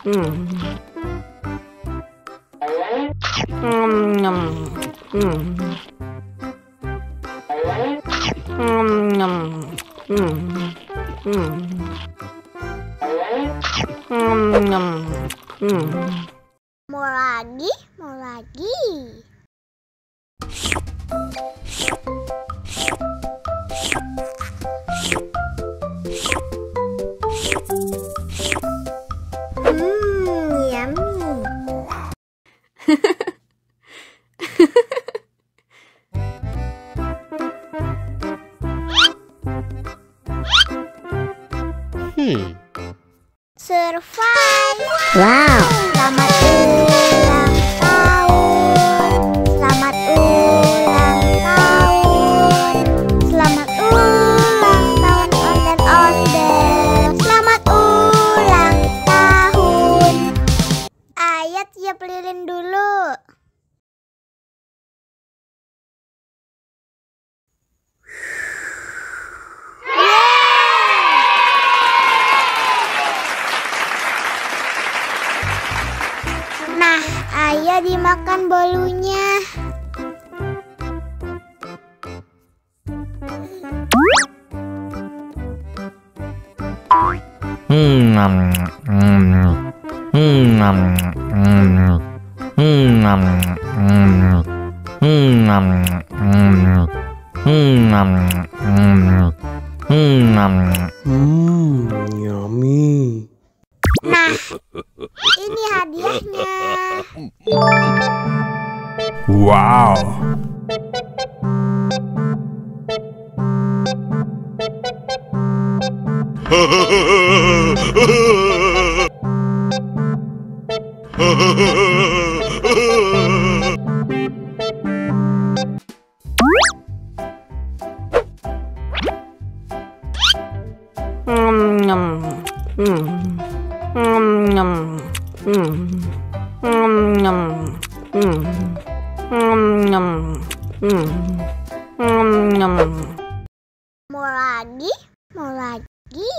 Mau lagi, mau lagi. Yummy. Survive. Wow. Selamat ulang tahun. Selamat ulang tahun. Selamat ulang tahun Onden-Onden. Selamat ulang tahun. Ayo tiup lilin dulu. Nah, ayo dimakan bolunya. Yummy. Nah, ini hadiahnya. Wow. Mau lagi, mau lagi.